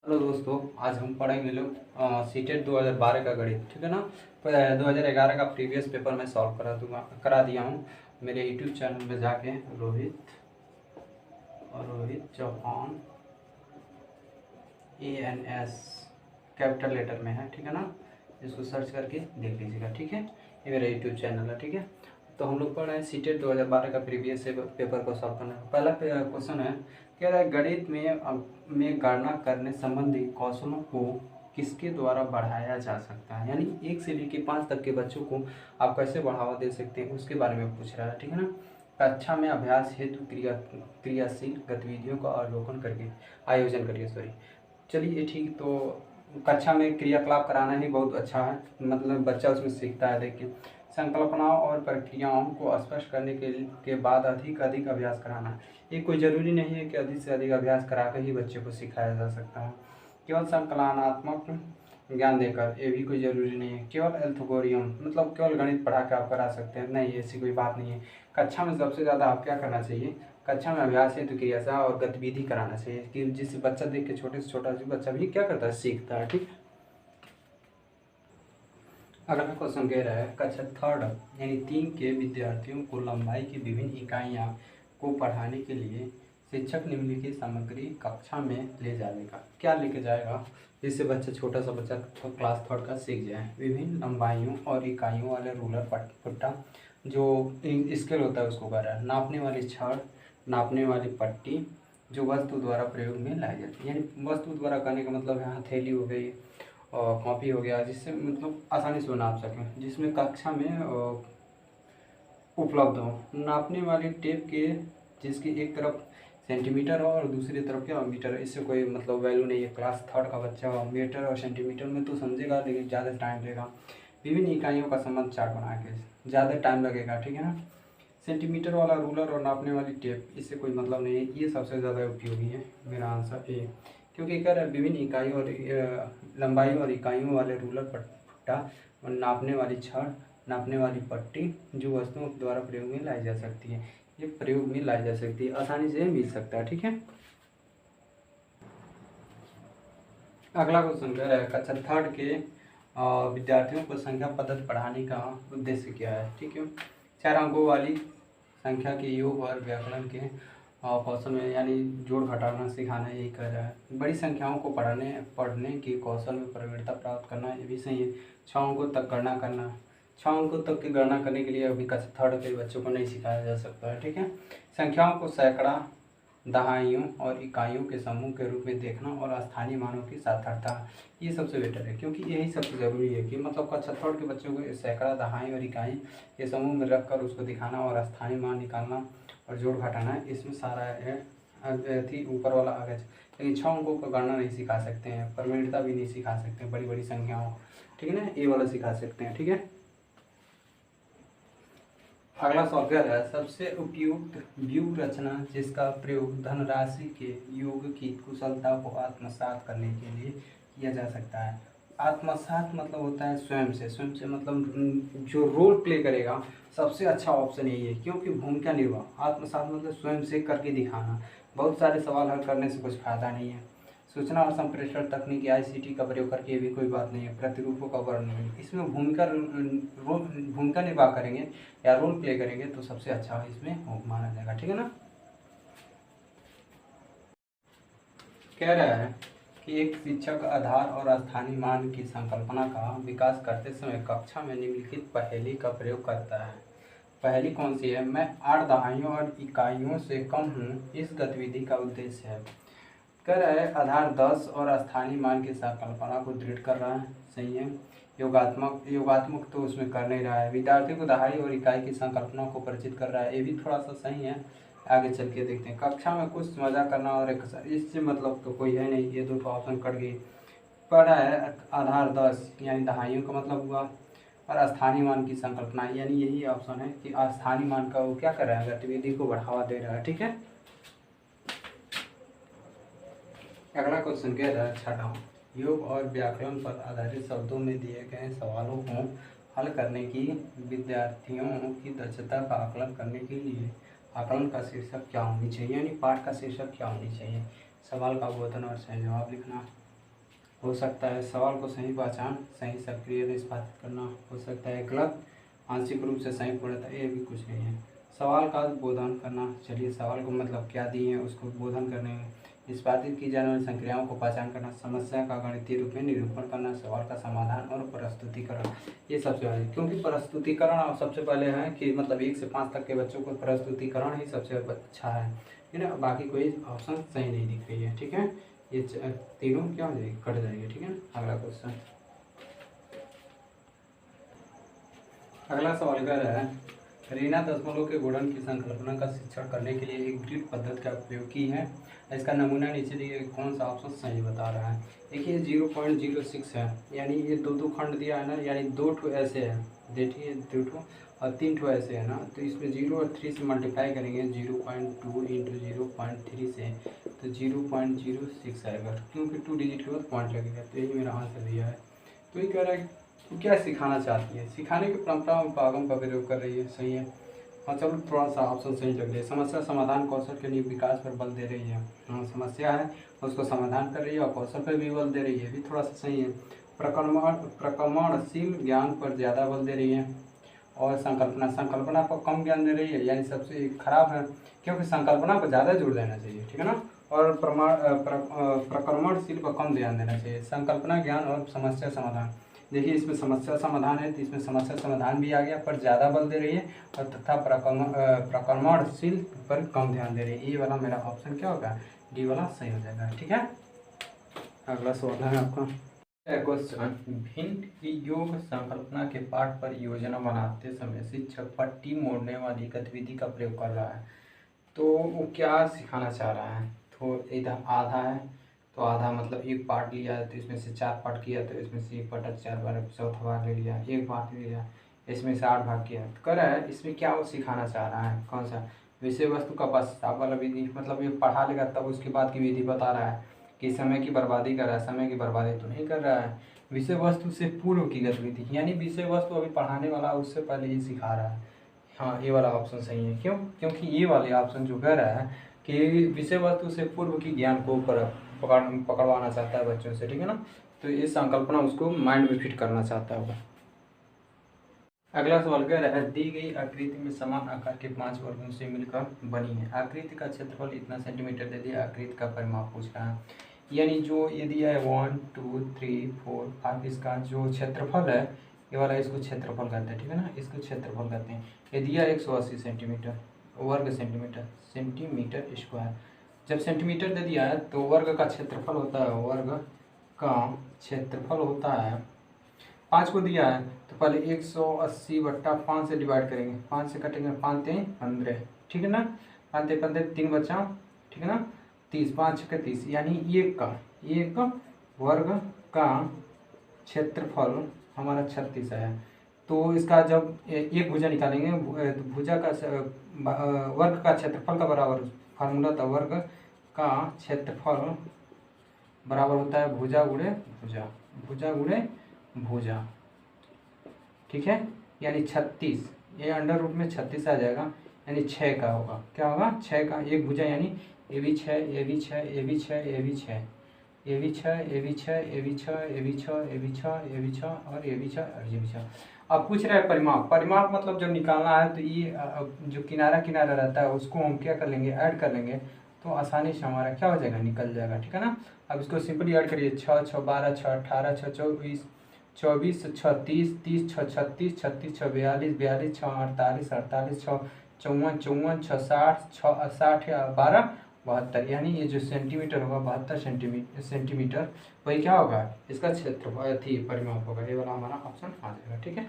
Hello दोस्तों, आज हम पढ़ेंगे लोग सीटेट 2012 का गणित। ठीक है ना। 2011 का प्रीवियस पेपर मैं सॉल्व करा दिया हूँ मेरे यूट्यूब चैनल में जाके। Rohit Chauhan ANS capital letter में है। ठीक है ना। इसको सर्च करके देख लीजिएगा। ठीक है, ये मेरा यूट्यूब चैनल है। ठीक है, तो हम लोग पढ़ रहे हैं सीटेट 2012 का प्रीवियस पेपर को सॉल्व करना है। पहला क्वेश्चन है, कह रहा है गणित में गणना करने संबंधी कौशलों को किसके द्वारा बढ़ाया जा सकता है, यानी 1 से लेकर 5 तक के बच्चों को आप कैसे बढ़ावा दे सकते हैं उसके बारे में पूछ रहा है। ठीक है ना। कक्षा में अभ्यास हेतु क्रियाशील गतिविधियों का आयोजन करिए। चलिए ठीक, तो कक्षा में क्रियाकलाप कराना ही बहुत अच्छा है, मतलब बच्चा उसमें सीखता है। देखिए, संकल्पनाओं और प्रक्रियाओं को स्पष्ट करने के बाद अधिक अधिक अभ्यास कराना। ये कोई ज़रूरी नहीं है कि अधिक से अधिक अभ्यास करा कर ही बच्चे को सिखाया जा सकता है। केवल संकलनात्मक ज्ञान देकर ये भी कोई ज़रूरी नहीं है। केवल एल्गोरिथम मतलब केवल गणित पढ़ा के आप करा सकते हैं, नहीं, ऐसी कोई बात नहीं है। कक्षा में सबसे ज़्यादा आप क्या करना चाहिए, कक्षा में अभ्यास हेतु क्रिया और गतिविधि कराना चाहिए कि जिससे बच्चा देख के छोटे से छोटा बच्चा भी क्या करता है, सीखता है। ठीक। अगला क्वेश्चन कह रहा है, कक्षा 3 यानी 3 के विद्यार्थियों को लंबाई की विभिन्न इकाइयाँ को पढ़ाने के लिए शिक्षक निम्नलिखित सामग्री कक्षा में ले जाएगा। क्या लेके जाएगा, जिससे बच्चा छोटा सा बच्चा क्लास 3 का सीख जाए। विभिन्न लंबाइयों और इकाइयों वाले रूलर पुट्टा जो स्केल होता है उसको कर रहा है। नापने वाली छड़, नापने वाली पट्टी जो वस्तु द्वारा प्रयोग में लाई जाती है, यानी वस्तु द्वारा करने का मतलब है हथेली हो गई और कॉपी हो गया, जिससे मतलब आसानी से नाप सकें, जिसमें कक्षा में उपलब्ध हो। नापने वाली टेप के जिसकी एक तरफ सेंटीमीटर हो और दूसरी तरफ क्या मीटर है, इससे कोई मतलब वैल्यू नहीं है। क्लास 3 का बच्चा मीटर और सेंटीमीटर में तो समझेगा, लेकिन ज़्यादा टाइम लगेगा। विभिन्न इकाइयों का संबंध चार्ट बना के ज़्यादा टाइम लगेगा। ठीक है ना। सेंटीमीटर वाला रूलर और नापने वाली टेप, इससे कोई मतलब नहीं है। ये सबसे ज़्यादा उपयोगी है, मेरा आंसर ए, क्योंकि कह रहा है विभिन्न इकाइयों और लंबाई और इकाइयों वाले रूलर पट्टा और नापने वाली छड़, नापने वाली पट्टी जो वस्तुओं द्वारा प्रयोग में लाई जा सकती है। ये प्रयोग में लाई जा सकती है, आसानी से मिल सकता है। ठीक है। अगला क्वेश्चन कह रहा है, कक्षा 3 के विद्यार्थियों को संख्या पद्धति पढ़ाने का उद्देश्य क्या है। ठीक है, 4 अंकों वाली संख्या के योग और व्याकरण के कौशल में, यानी जोड़ घटाना सिखाना, यही कह रहा है। बड़ी संख्याओं को पढ़ने के कौशल में प्रवीणता प्राप्त करना, ये भी सही है। 6 अंकों तक गणना करना, 6 अंकों तक की गणना करने के लिए अभी कक्षा 3 के बच्चों को नहीं सिखाया जा सकता है। ठीक है। संख्याओं को सैकड़ा, दहाइयों और इकाइयों के समूह के रूप में देखना और स्थानीय मानों की सार्थकता, ये सबसे बेटर है, क्योंकि यही सबसे ज़रूरी है कि मतलब कक्षा 3 के बच्चों को सैकड़ा, दहाई और इकाई के समूह में रखकर उसको दिखाना और स्थानीय मान निकालना और जोड़ घटाना, इसमें सारा थी ऊपर वाला आ गया। लेकिन 6 अंकों को गणना नहीं सिखा सकते हैं, प्रवीणता भी नहीं सिखा सकते हैं, बड़ी बड़ी संख्याओं। ठीक है ना, ये वाला सिखा सकते हैं। ठीक है। अगला सवाल है, सबसे उपयुक्त व्यूह रचना जिसका प्रयोग धनराशि के योग की कुशलता को आत्मसात करने के लिए किया जा सकता है। आत्मसात मतलब होता है स्वयं से मतलब जो रोल प्ले करेगा, सबसे अच्छा ऑप्शन यही है, क्योंकि भूमिका निर्वाह। आत्मसात मतलब स्वयं से करके दिखाना। बहुत सारे सवाल हल करने से कुछ फायदा नहीं है। सूचना और संप्रेषण तकनीक ICT का प्रयोग करके भी कोई बात नहीं है। प्रतिरूपों का वर्णन, इसमें भूमिका निर्वाह करेंगे या रोल प्ले करेंगे तो सबसे अच्छा इसमें माना जाएगा। ठीक है ना। कह रहा है कि एक शिक्षक आधार और स्थानीय मान की संकल्पना का विकास करते समय कक्षा में निम्नलिखित पहेली का प्रयोग करता है। पहली कौन सी है, मैं 8 दहाइयों और इकाइयों से कम हूँ, इस गतिविधि का उद्देश्य है। कह रहा है आधार 10 और स्थानीय मान की संकल्पना को दृढ़ कर रहा है, सही है। योगात्मक तो उसमें कर नहीं रहा है। विद्यार्थी को दहाई और इकाई की संकल्पना को परिचित कर रहा है, ये भी थोड़ा सा सही है। आगे चल के देखते हैं। कक्षा में कुछ मजा करना और एक इससे मतलब तो कोई है नहीं, ये दो ऑप्शन कट गई। पढ़ा है आधार 10 यानी दहाइयों का मतलब हुआ, और स्थानीय मान की संकल्पना, यानी यही ऑप्शन है कि स्थानीय मान का वो क्या कर रहा है, गतिविधि को बढ़ावा दे रहा है। ठीक है। अगला क्वेश्चन कह रहा है, छठा, योग और व्याकरण पर आधारित शब्दों में दिए गए सवालों को हल करने की विद्यार्थियों की दक्षता का आकलन करने के लिए आकलन का शीर्षक क्या होनी चाहिए, यानी पाठ का शीर्षक क्या होनी चाहिए। सवाल का बोधन और सही जवाब लिखना। हो सकता है सवाल को सही पहचान, सही सक्रिय निष्पादित करना, हो सकता है गलत, आंशिक रूप से सही पूर्णतः, ये भी कुछ नहीं है। सवाल का बोधन करना, चलिए सवाल को मतलब क्या दिए हैं उसको बोधन करने में, निष्पादित की जाने वाली संक्रियाओं को पहचान करना, समस्या का गणितीय रूप में निरूपण करना, सवाल का समाधान और प्रस्तुतिकरण, ये सबसे पहले, क्योंकि प्रस्तुतिकरण सबसे पहले है कि मतलब 1 से 5 तक के बच्चों को प्रस्तुतिकरण ही सबसे अच्छा है ना। बाकी कोई ऑप्शन सही नहीं दिख रही है, ठीक है। ये तीनों क्या हो जाएगी, कट जाएगी, ठीक है ना। अगला क्वेश्चन, अगला सवाल कह रहा है रीना दशमलव के गुणन की संकल्पना का शिक्षण करने के लिए एक ग्रिड पद्धति का उपयोग की है। इसका नमूना नीचे दिए कौन सा ऑप्शन सही बता रहा है। देखिए 0.06 है, यानी ये दो खंड दिया है ना, यानी 2 ठो ऐसे है, देखिए 2 ठो और 3 ठो ऐसे है ना, तो इसमें 0 और 3 से मल्टीप्लाई करेंगे 0.2 इंटू 0.3 से, तो 0.06 आएगा, क्योंकि 2 डिजिट के बाद पॉइंट लगेगा, तो यही मेरा आंसर दिया है। तो ये कह रहा है तो क्या सिखाना चाहती है, सिखाने की परंपरा में पागम का प्रयोग कर रही है, सही है। हाँ चलो थोड़ा सा ऑप्शन सही लग रही है, समस्या समाधान कौशल के लिए विकास पर बल दे रही है। हाँ समस्या है उसको समाधान कर रही है और कौशल पर भी बल दे रही है, भी थोड़ा सा सही है। प्रक्रमणशील ज्ञान पर ज़्यादा बल दे रही है और संकल्पना पर कम ज्ञान दे रही है, यानी सबसे खराब है, क्योंकि संकल्पना पर ज़्यादा जोर देना चाहिए, ठीक है ना। और प्रक्रमणशील पर कम ध्यान देना चाहिए, संकल्पना ज्ञान और समस्या समाधान। देखिए इसमें समस्या समाधान है तो इसमें समस्या समाधान भी आ गया, पर ज़्यादा बल दे रही है, और तथा प्रक्रमणशील पर कम ध्यान दे रही है। ये वाला मेरा ऑप्शन क्या होगा, डी वाला सही हो जाएगा, ठीक है। अगला सवाल है आपका क्वेश्चन, भिन्न योग संकल्पना के पाठ पर योजना बनाते समय शिक्षक पट्टी मोड़ने वाली गतिविधि का प्रयोग कर रहा है, तो वो क्या सिखाना चाह रहा है। तो इधर आधा है, तो आधा मतलब एक पार्ट लिया है तो इसमें से 4 पार्ट किया, तो इसमें से 1/4 बार चौथा भाग ले लिया, एक भाग ले लिया, इसमें से 8 भाग किया, तो कह रहा है इसमें क्या वो सिखाना चाह रहा है, कौन सा, विषय वस्तु का पश्चाताप वाला विधि, मतलब ये पढ़ा लेगा तब उसके बाद की विधि बता रहा है कि समय की बर्बादी कर रहा है, समय की बर्बादी तो नहीं कर रहा है। विषय वस्तु से पूर्व की गतिविधि, यानी विषय वस्तु अभी पढ़ाने वाला उससे पहले ये सिखा रहा है। हाँ ये वाला ऑप्शन सही है, क्यों, क्योंकि ये वाले ऑप्शन जो कह रहा है कि विषय वस्तु से पूर्व की ज्ञान को पकड़वाना चाहता है बच्चों से, ठीक है ना, तो ये संकल्पना उसको माइंड में फिट करना चाहता होगा। अगला सवाल कह रहा है दी गई आकृति में समान आकार के 5 वर्गों से मिलकर बनी है, आकृति का क्षेत्रफल इतना सेंटीमीटर दे दिया, आकृति का परिमाप पूछ रहा है, यानी जो ये दिया है 1 2 3 4 5, इसका जो क्षेत्रफल है ये वाला, इसको क्षेत्रफल कहते हैं, ठीक है ना, इसको क्षेत्रफल कहते हैं। ये दिया 180 सेंटीमीटर, वर्ग सेंटीमीटर, सेंटीमीटर स्क्वायर, जब सेंटीमीटर दे दिया है तो वर्ग का क्षेत्रफल होता है, वर्ग का क्षेत्रफल होता है, 5 को दिया है तो पहले 180/5 से डिवाइड करेंगे, 5 से कटेंगे, 5 3 15, ठीक है ना, 5 3 15, 3 बचा, ठीक है ना, 30, 5 6 30, यानी एक वर्ग का क्षेत्रफल हमारा 36 है। तो इसका जब एक भुजा निकालेंगे तो भुजा का वर्ग का क्षेत्रफल का बराबर फार्मूला था, वर्ग का क्षेत्रफल बराबर होता है भुजा गुणे भुजा, भुजा गुणे भुजा, ठीक है, यानी 36, ये अंडर रूट में 36 आ जाएगा, यानी 6 का होगा, क्या होगा 6 का, एक भुजा यानी ये भी 6, ये भी 6, ये भी 6, ये भी 6, ये भी 6, ये भी 6, ये भी 6, ये भी 6, ये भी 6, ये भी 6 और ये भी 6 और ये भी 6। अब पूछ रहा है परिमाप, परिमाप मतलब जब निकालना है तो ये जो किनारा किनारा रहता है उसको हम क्या कर लेंगे, ऐड कर लेंगे, तो आसानी से हमारा क्या हो जाएगा, निकल जाएगा, ठीक है ना। अब इसको सिंपली ऐड करिए, 6 6 12 6 18 6 24 24 6 30 30 6 36 36 6 42 42 6 48 48 6 54 54 6 60 6 60 12 72, यानी ये जो सेंटीमीटर होगा 72 सेंटीमीटर वही क्या होगा, इसका क्षेत्रफल थी परिमाप होगा, ये वाला हमारा ऑप्शन आ जाएगा, ठीक है।